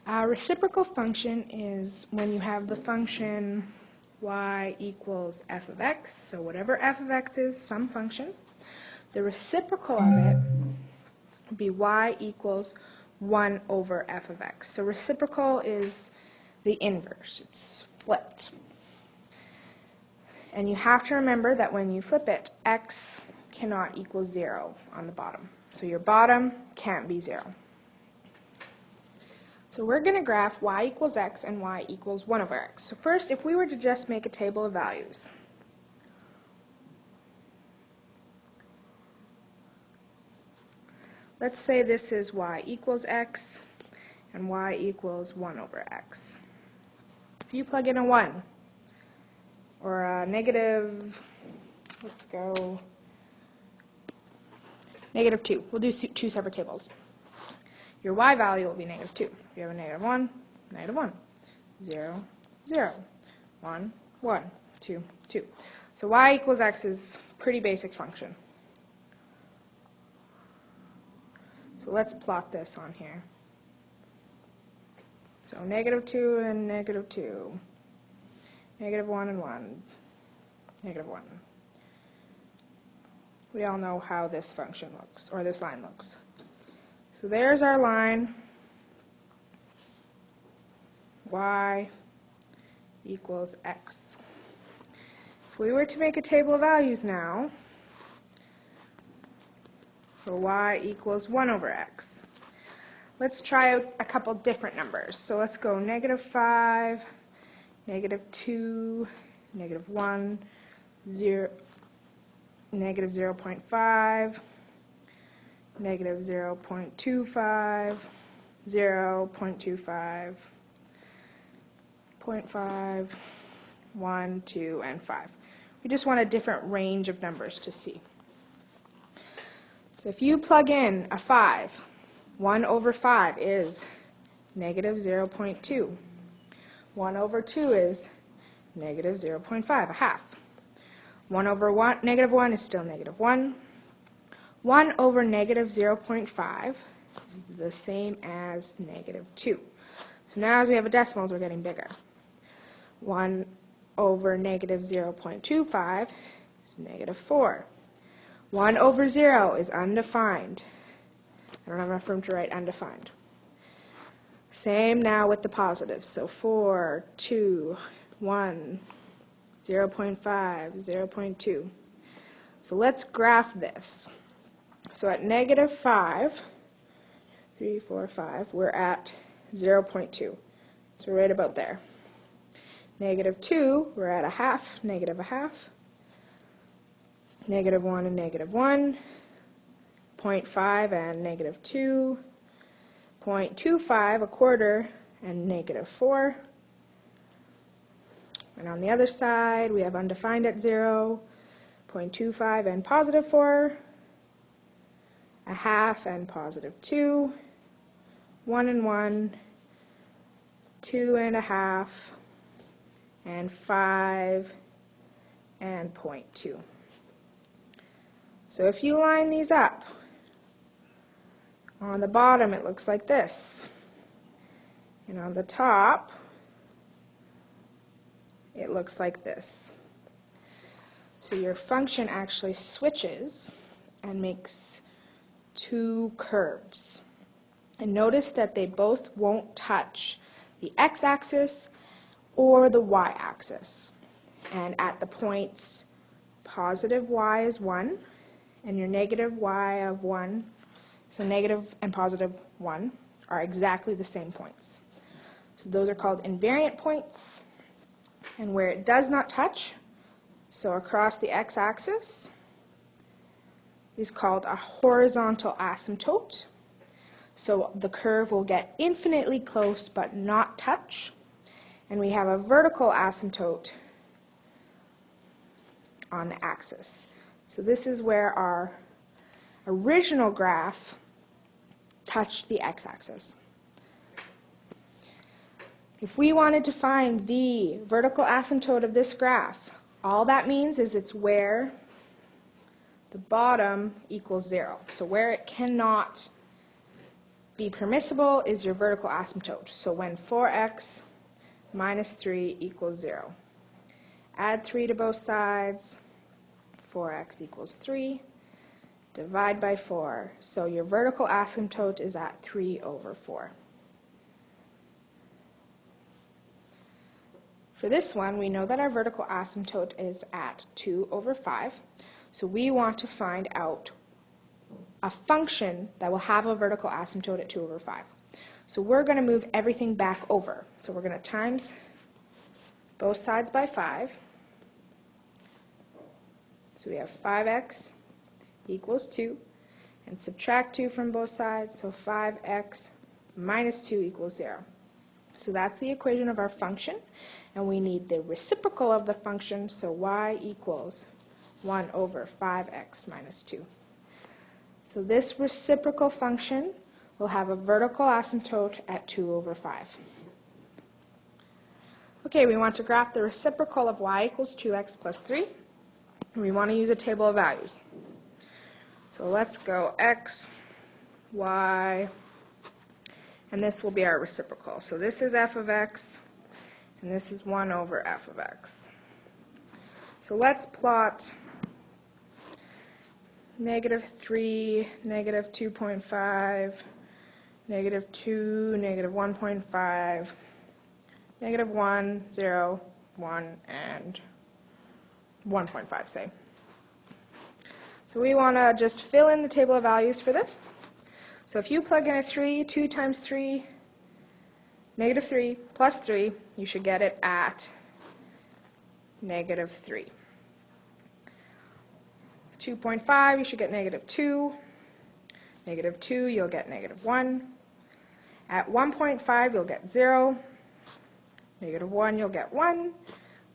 A reciprocal function is when you have the function y equals f of x, so whatever f of x is, some function. The reciprocal of it would be y equals 1 over f of x. So reciprocal is the inverse, it's flipped. And you have to remember that when you flip it, x cannot equal 0 on the bottom. So your bottom can't be 0. So we're going to graph y equals x and y equals 1 over x. So first, if we were to just make a table of values, let's say this is y equals x and y equals 1 over x. If you plug in a 1 or a negative, let's go, negative 2. We'll do two separate tables. Your y value will be negative 2. If you have a negative 1, 0, 0, 1, 1, 2, 2. So y equals x is a pretty basic function. So let's plot this on here. So negative 2 and negative 2. Negative 1 and 1. Negative 1. We all know how this function looks, or this line looks. So there's our line, y equals x. If we were to make a table of values now, for y equals 1 over x, let's try out a couple different numbers. So let's go negative 5, negative 2, negative 1, 0, negative 0.5, negative 0.25, 0.25, 0.5, 1, 2, and 5. We just want a different range of numbers to see. So if you plug in a 5, 1 over 5 is negative 0.2. 1 over 2 is negative 0.5, a half. 1 over 1, negative 1 is still negative 1. 1 over negative 0.5 is the same as negative 2. So now as we have a decimals, we're getting bigger. 1 over negative 0.25 is negative 4. 1 over 0 is undefined. I don't have enough room to write undefined. Same now with the positives. So 4, 2, 1, 0.5, 0.2. So let's graph this. So at negative 5, 3, 4, 5, we're at 0.2. So we're right about there. Negative 2, we're at a half, negative a half. Negative 1 and negative 1. 0.5 and negative 2. 0.25, a quarter, and negative 4. And on the other side, we have undefined at 0, 0.25 and positive 4. A half and positive 2, 1 and 1, 2 and a half, and 5 and 0.2. So if you line these up, on the bottom it looks like this, and on the top it looks like this. So your function actually switches and makes two curves. And notice that they both won't touch the x-axis or the y-axis. And at the points positive y is 1, and your negative y of 1, so negative and positive 1, are exactly the same points. So those are called invariant points. And where it does not touch, so across the x-axis, is called a horizontal asymptote. So the curve will get infinitely close but not touch. And we have a vertical asymptote on the axis. So this is where our original graph touched the x-axis. If we wanted to find the vertical asymptote of this graph, all that means is it's where the bottom equals 0. So where it cannot be permissible is your vertical asymptote. So when 4x minus 3 equals 0. Add 3 to both sides. 4x equals 3. Divide by 4. So your vertical asymptote is at 3 over 4. For this one, we know that our vertical asymptote is at 2 over 5. So we want to find out a function that will have a vertical asymptote at 2 over 5. So we're going to move everything back over. So we're going to times both sides by 5. So we have 5x equals 2. And subtract 2 from both sides. So 5x minus 2 equals 0. So that's the equation of our function. And we need the reciprocal of the function. So y equals 1 over 5x minus 2. So this reciprocal function will have a vertical asymptote at 2 over 5. Okay, we want to graph the reciprocal of y equals 2x plus 3. And we want to use a table of values. So let's go x, y, and this will be our reciprocal. So this is f of x, and this is 1 over f of x. So let's plot negative 3, negative 2.5, negative 2, negative 1.5, negative 1, 0, 1, and 1.5, say. So we want to just fill in the table of values for this. So if you plug in a 3, 2 times 3, negative 3 plus 3, you should get it at negative 3. 2.5, you should get negative 2. Negative 2, you'll get negative 1. At 1.5, you'll get 0. Negative 1, you'll get 1.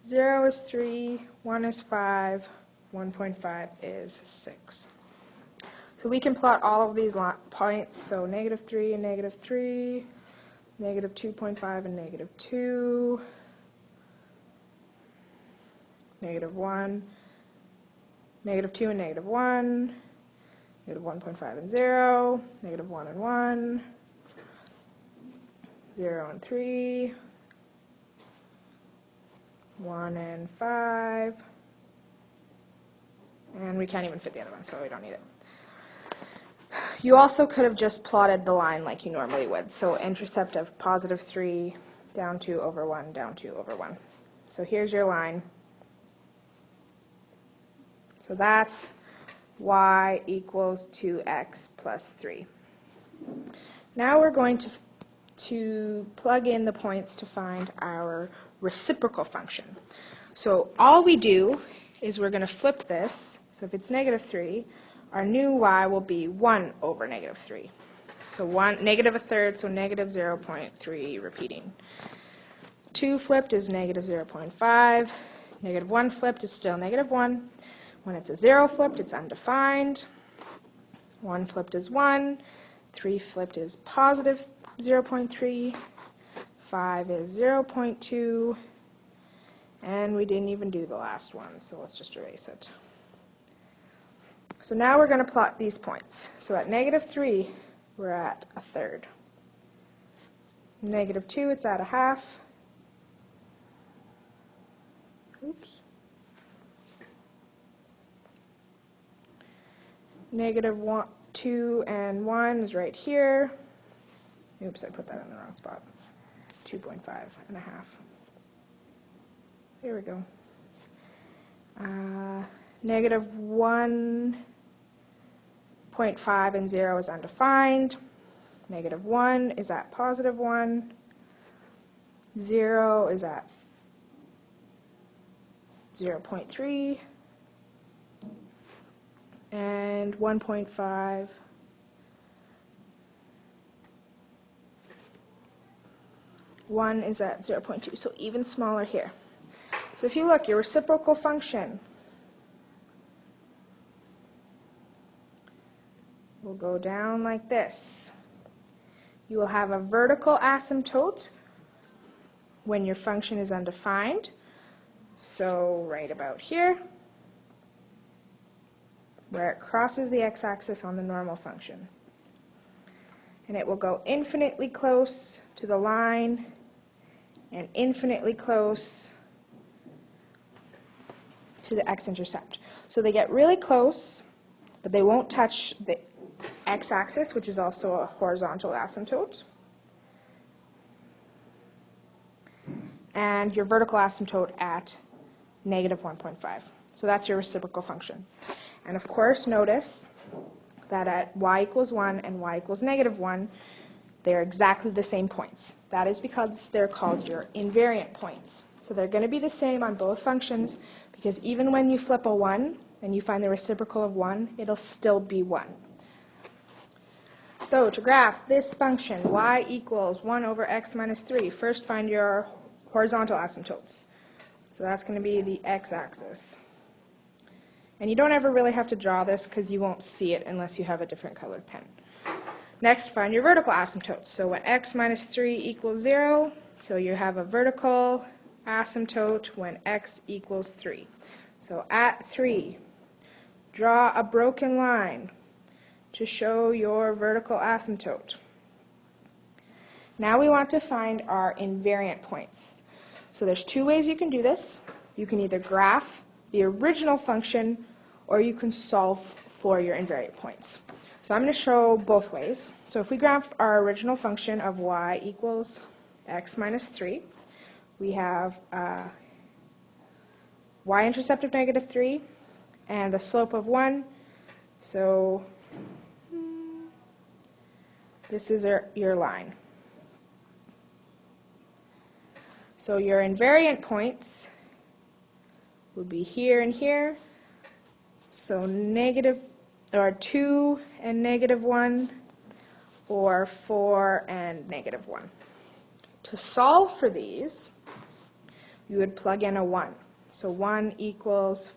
0 is 3, 1 is 5, 1.5 is 6. So we can plot all of these points, so negative 3 and negative 3, negative 2.5 and negative 2, negative 1, negative 2 and negative 1, negative 1.5 and 0, negative 1 and 1, 0 and 3, 1 and 5, and we can't even fit the other one, so we don't need it. You also could have just plotted the line like you normally would. So intercept of positive 3, down 2 over 1, down 2 over 1. So here's your line. So that's y equals 2x plus 3. Now we're going to plug in the points to find our reciprocal function. So all we do is we're going to flip this. So if it's negative 3, our new y will be 1 over negative 3. So negative a third, so negative 0.3 repeating. 2 flipped is negative 0.5. Negative 1 flipped is still negative 1. When it's a 0 flipped, it's undefined. 1 flipped is 1. 3 flipped is positive 0.3. 5 is 0.2. And we didn't even do the last one, so let's just erase it. So now we're going to plot these points. So at negative 3, we're at a third. Negative 2, it's at a half. Oops. Negative 1, 2 and 1 is right here. Oops, I put that in the wrong spot. 2.5 and a half. There we go. Negative 1.5 and 0 is undefined. Negative 1 is at positive 1. 0 is at 0.3. And 1.5 1 is at 0.2, so even smaller here. So if you look, your reciprocal function will go down like this. You will have a vertical asymptote when your function is undefined. So right about here, where it crosses the x-axis on the normal function. and it will go infinitely close to the line and infinitely close to the x-intercept. So they get really close, but they won't touch the x-axis, which is also a horizontal asymptote, and your vertical asymptote at negative 1.5. So that's your reciprocal function. And of course, notice that at y equals 1 and y equals negative 1, they're exactly the same points. That is because they're called your invariant points. So they're going to be the same on both functions, because even when you flip a 1 and you find the reciprocal of 1, it'll still be 1. So to graph this function, y equals 1 over x minus 3, first find your horizontal asymptotes. So that's going to be the x-axis. And you don't ever really have to draw this because you won't see it unless you have a different colored pen. Next, find your vertical asymptotes. So when x minus 3 equals 0, so you have a vertical asymptote when x equals 3. So at 3, draw a broken line to show your vertical asymptote. Now we want to find our invariant points. So there's two ways you can do this. You can either graph the original function, or you can solve for your invariant points. So I'm going to show both ways. So if we graph our original function of y equals x minus 3, we have y-intercept of negative 3 and the slope of 1. So this is your line. So your invariant points would be here and here. So negative, or 2 and negative 1, or 4 and negative 1. To solve for these, you would plug in a 1. So 1 equals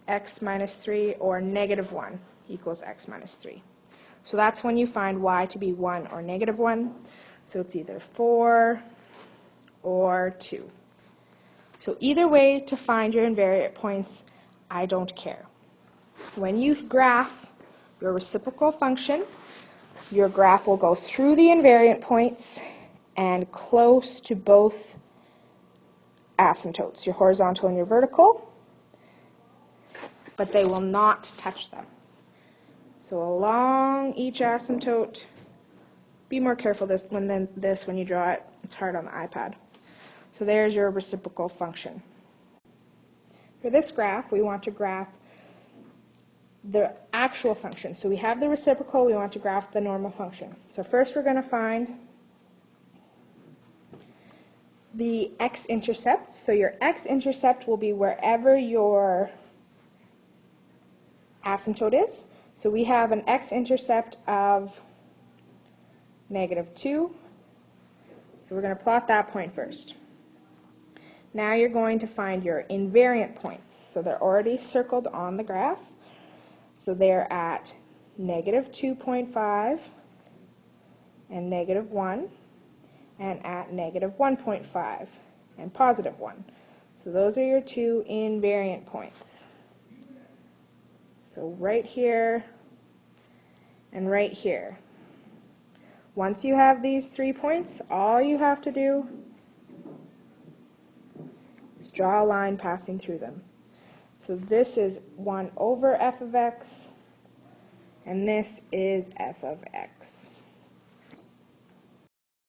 x minus 3, or negative 1 equals x minus 3. So that's when you find y to be 1 or negative 1. So it's either 4 or 2. So either way to find your invariant points, I don't care. When you graph your reciprocal function, your graph will go through the invariant points and close to both asymptotes, your horizontal and your vertical, but they will not touch them. So along each asymptote, be more careful when you draw it. It's hard on the iPad. So there's your reciprocal function. For this graph, we want to graph the actual function. So we have the reciprocal, we want to graph the normal function. So first we're going to find the x-intercept. So your x-intercept will be wherever your asymptote is. So we have an x-intercept of negative 2. So we're going to plot that point first. Now you're going to find your invariant points. So they're already circled on the graph. So they're at negative 2.5 and negative 1, and at negative 1.5 and positive 1. So those are your two invariant points. So right here and right here. Once you have these 3 points, all you have to do is draw a line passing through them. So this is 1 over f of x, and this is f of x.